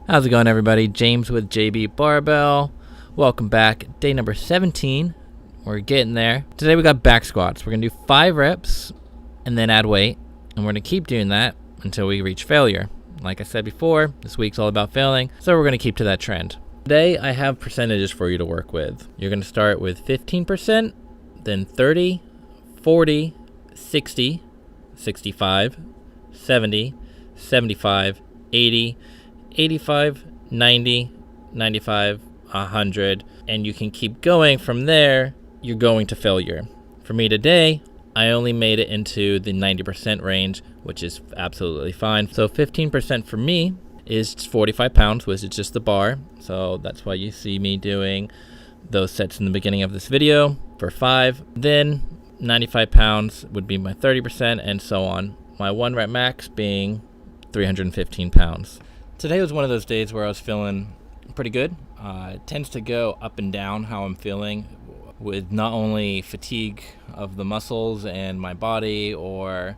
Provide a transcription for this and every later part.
How's it going, everybody? James with JB-Barbell. Welcome back. Day number 17. We're getting there. Today we got back squats. We're going to do 5 reps and then add weight. And we're going to keep doing that until we reach failure. Like I said before, this week's all about failing, so we're going to keep to that trend. Today I have percentages for you to work with. You're going to start with 15%, then 30, 40, 60, 65, 70, 75, 80, 85, 90, 95, 100, and you can keep going from there. You're going to failure. For me today, I only made it into the 90% range, which is absolutely fine. So 15% for me is 45 pounds, which is just the bar. So that's why you see me doing those sets in the beginning of this video for 5. Then 95 pounds would be my 30%, and so on. My 1 rep max being 315 pounds. Today was one of those days where I was feeling pretty good. It tends to go up and down how I'm feeling, with not only fatigue of the muscles and my body or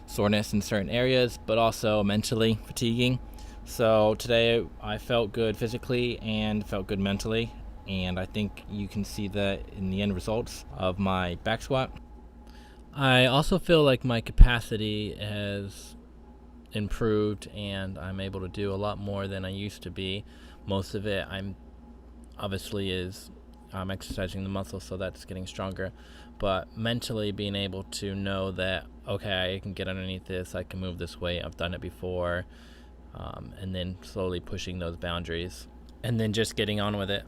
soreness in certain areas, but also mentally fatiguing. So today I felt good physically and felt good mentally, and I think you can see that in the end results of my back squat. I also feel like my capacity has improved and I'm able to do a lot more than I used to be. Most of it I'm exercising the muscle, so that's getting stronger, but mentally being able to know that, okay, I can get underneath this, I can move this weight, I've done it before, and then slowly pushing those boundaries and then just getting on with it.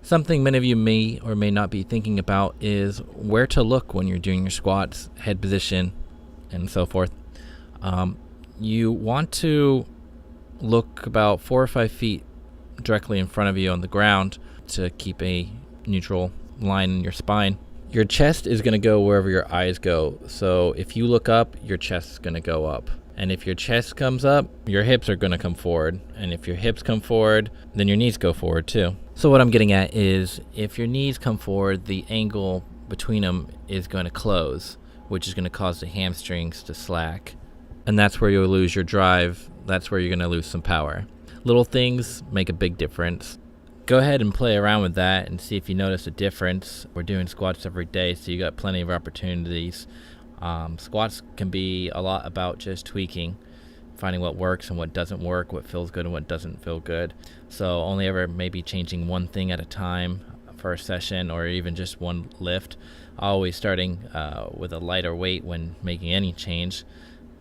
Something many of you may or may not be thinking about is where to look when you're doing your squats, head position, and so forth. You want to look about 4 or 5 feet directly in front of you on the ground to keep a neutral line in your spine. Your chest is going to go wherever your eyes go. So if you look up, your chest is going to go up. And if your chest comes up, your hips are going to come forward. And if your hips come forward, then your knees go forward too. So what I'm getting at is if your knees come forward, the angle between them is going to close, which is going to cause the hamstrings to slack. And that's where you'll lose your drive. That's where you're going to lose some power. Little things make a big difference. Go ahead and play around with that and see if you notice a difference. We're doing squats every day, so you got plenty of opportunities. Squats can be a lot about just tweaking, finding what works and what doesn't work, what feels good and what doesn't feel good. So only ever maybe changing one thing at a time for a session, or even just one lift. Always starting with a lighter weight when making any change.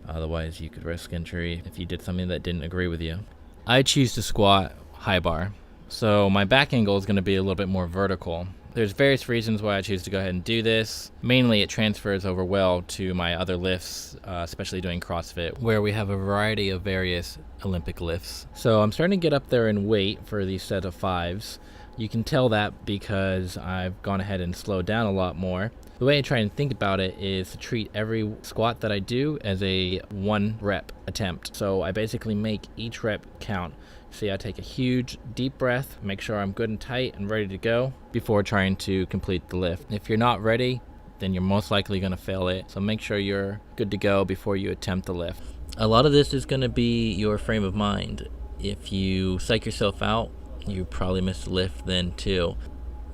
Otherwise you could risk injury if you did something that didn't agree with you. I choose to squat high bar. So my back angle is going to be a little bit more vertical. There's various reasons why I choose to go ahead and do this. Mainly it transfers over well to my other lifts, especially doing CrossFit, where we have a variety of various Olympic lifts. So I'm starting to get up there in weight for these set of 5s. You can tell that because I've gone ahead and slowed down a lot more. The way I try and think about it is to treat every squat that I do as a 1 rep attempt. So I basically make each rep count. See, I take a huge deep breath, make sure I'm good and tight and ready to go before trying to complete the lift. If you're not ready, then you're most likely going to fail it. So make sure you're good to go before you attempt the lift. A lot of this is going to be your frame of mind. If you psych yourself out, you probably miss the lift then too.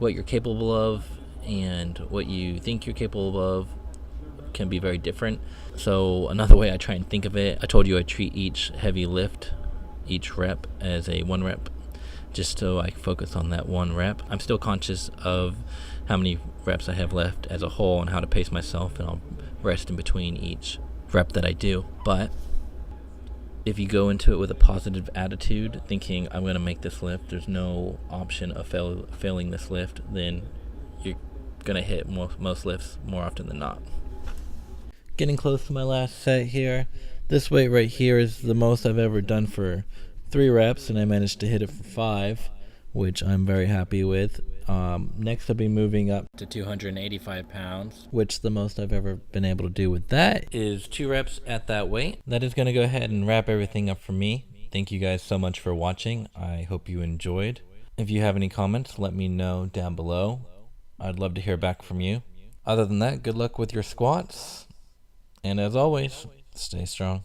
What you're capable of and what you think you're capable of can be very different. So another way I try and think of it, I told you I treat each heavy lift, each rep, as a 1 rep, just so I focus on that 1 rep. I'm still conscious of how many reps I have left as a whole and how to pace myself, and I'll rest in between each rep that I do. But if you go into it with a positive attitude, thinking I'm going to make this lift, there's no option of failing this lift, then you're going to hit most lifts more often than not. Getting close to my last set here. This weight right here is the most I've ever done for 3 reps, and I managed to hit it for 5, which I'm very happy with. Next I'll be moving up to 285 pounds, which the most I've ever been able to do with that is 2 reps at that weight. That is going to go ahead and wrap everything up for me. Thank you guys so much for watching. I hope you enjoyed. If you have any comments, let me know down below. I'd love to hear back from you. Other than that, good luck with your squats. And as always, stay strong.